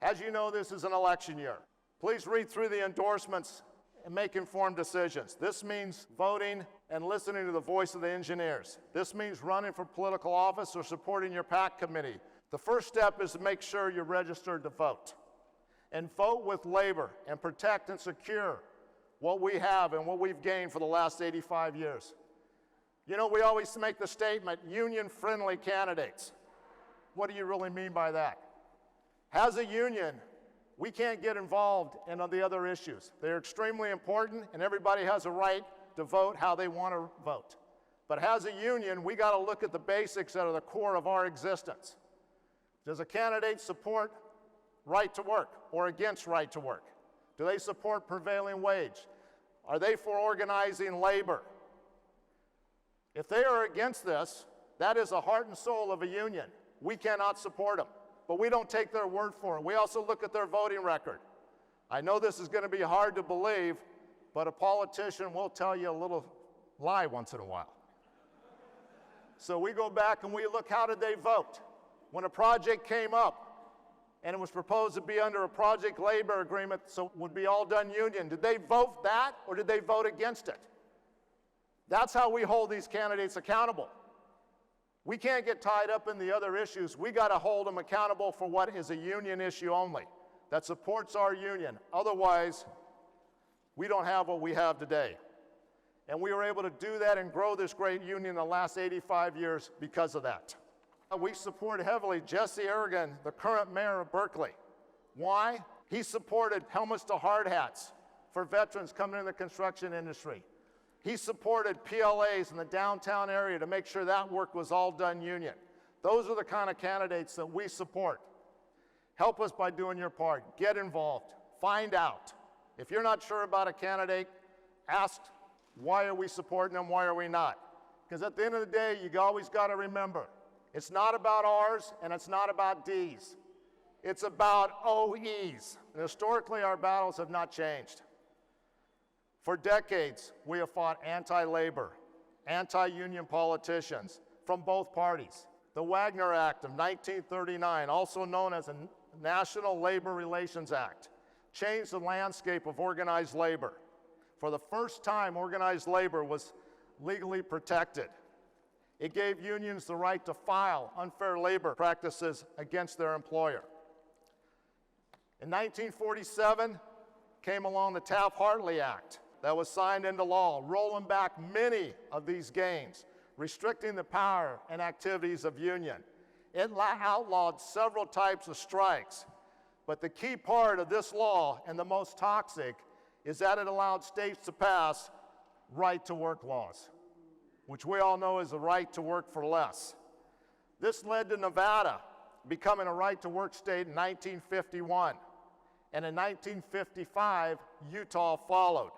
As you know, this is an election year. Please read through the endorsements and make informed decisions. This means voting and listening to the voice of the engineers. This means running for political office or supporting your PAC committee. The first step is to make sure you're registered to vote. And vote with labor and protect and secure what we have and what we've gained for the last 85 years. You know, we always make the statement, union-friendly candidates. What do you really mean by that? As a union, we can't get involved in the other issues. They're extremely important, and everybody has a right to vote how they want to vote. But as a union, we got to look at the basics that are the core of our existence. Does a candidate support right to work or against right to work? Do they support prevailing wage? Are they for organizing labor? If they are against this, that is the heart and soul of a union. We cannot support them, but we don't take their word for it. We also look at their voting record. I know this is going to be hard to believe, but a politician will tell you a little lie once in a while. So we go back and we look, how did they vote? When a project came up and it was proposed to be under a project labor agreement, so it would be all done union, did they vote that or did they vote against it? That's how we hold these candidates accountable. We can't get tied up in the other issues. We got to hold them accountable for what is a union issue only, that supports our union. Otherwise, we don't have what we have today. And we were able to do that and grow this great union in the last 85 years because of that. We support heavily Jesse Ergen, the current mayor of Berkeley. Why? He supported helmets to hard hats for veterans coming in the construction industry. He supported PLAs in the downtown area to make sure that work was all done union. Those are the kind of candidates that we support. Help us by doing your part. Get involved. Find out. If you're not sure about a candidate, ask, why are we supporting them, why are we not? Because at the end of the day, you always got to remember, it's not about R's and it's not about D's. It's about OE's. And historically, our battles have not changed. For decades, we have fought anti-labor, anti-union politicians from both parties. The Wagner Act of 1939, also known as the National Labor Relations Act, changed the landscape of organized labor. For the first time, organized labor was legally protected. It gave unions the right to file unfair labor practices against their employer. In 1947, came along the Taft-Hartley Act that was signed into law, rolling back many of these gains, restricting the power and activities of union. It outlawed several types of strikes, but the key part of this law, and the most toxic, is that it allowed states to pass right-to-work laws, which we all know is the right to work for less. This led to Nevada becoming a right-to-work state in 1951, and in 1955, Utah followed.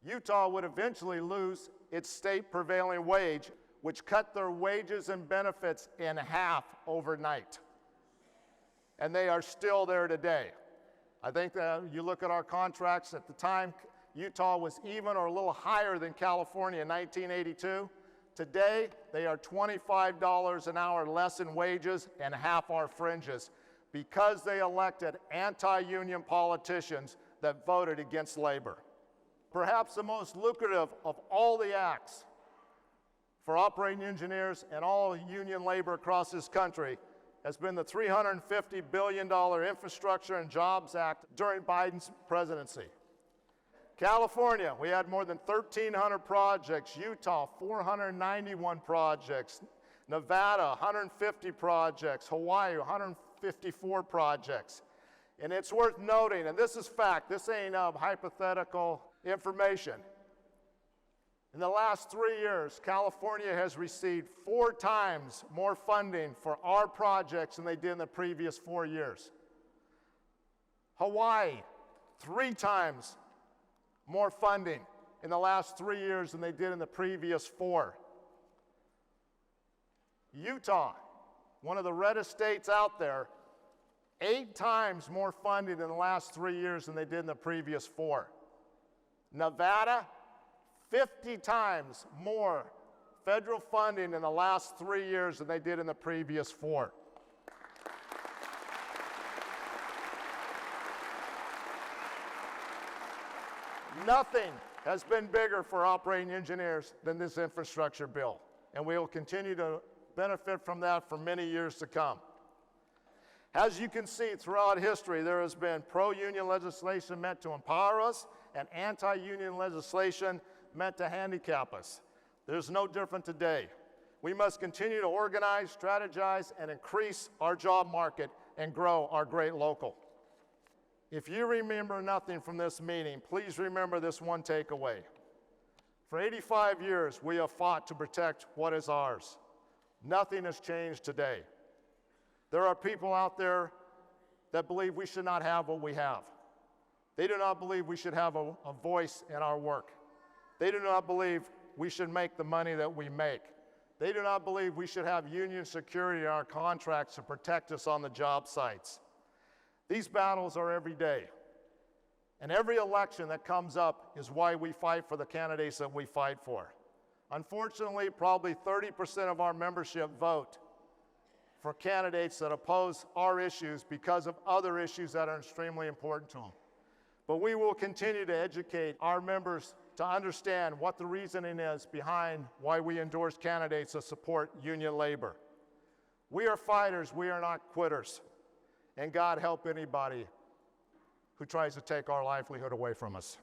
Utah would eventually lose its state prevailing wage, which cut their wages and benefits in half overnight. And they are still there today. I think that you look at our contracts at the time, Utah was even or a little higher than California in 1982. Today, they are $25 an hour less in wages and half our fringes because they elected anti-union politicians that voted against labor. Perhaps the most lucrative of all the acts for operating engineers and all union labor across this country has been the $350 billion Infrastructure and Jobs Act during Biden's presidency. California, we had more than 1,300 projects. Utah, 491 projects. Nevada, 150 projects. Hawaii, 154 projects. And it's worth noting, and this is fact, this ain't hypothetical information. In the last 3 years, California has received 4 times more funding for our projects than they did in the previous 4 years. Hawaii, 3 times more funding in the last 3 years than they did in the previous 4. Utah, one of the reddest states out there, 8 times more funding in the last 3 years than they did in the previous 4. Nevada, 50 times more federal funding in the last 3 years than they did in the previous 4. Nothing has been bigger for operating engineers than this infrastructure bill, and we will continue to benefit from that for many years to come. As you can see, throughout history, there has been pro-union legislation meant to empower us and anti-union legislation meant to handicap us. There's no different today. We must continue to organize, strategize, and increase our job market and grow our great local. If you remember nothing from this meeting, please remember this one takeaway. For 85 years, we have fought to protect what is ours. Nothing has changed today. There are people out there that believe we should not have what we have. They do not believe we should have a voice in our work. They do not believe we should make the money that we make. They do not believe we should have union security in our contracts to protect us on the job sites. These battles are every day. And every election that comes up is why we fight for the candidates that we fight for. Unfortunately, probably 30% of our membership vote for candidates that oppose our issues because of other issues that are extremely important to them. But we will continue to educate our members to understand what the reasoning is behind why we endorse candidates that support union labor. We are fighters, we are not quitters. And God help anybody who tries to take our livelihood away from us.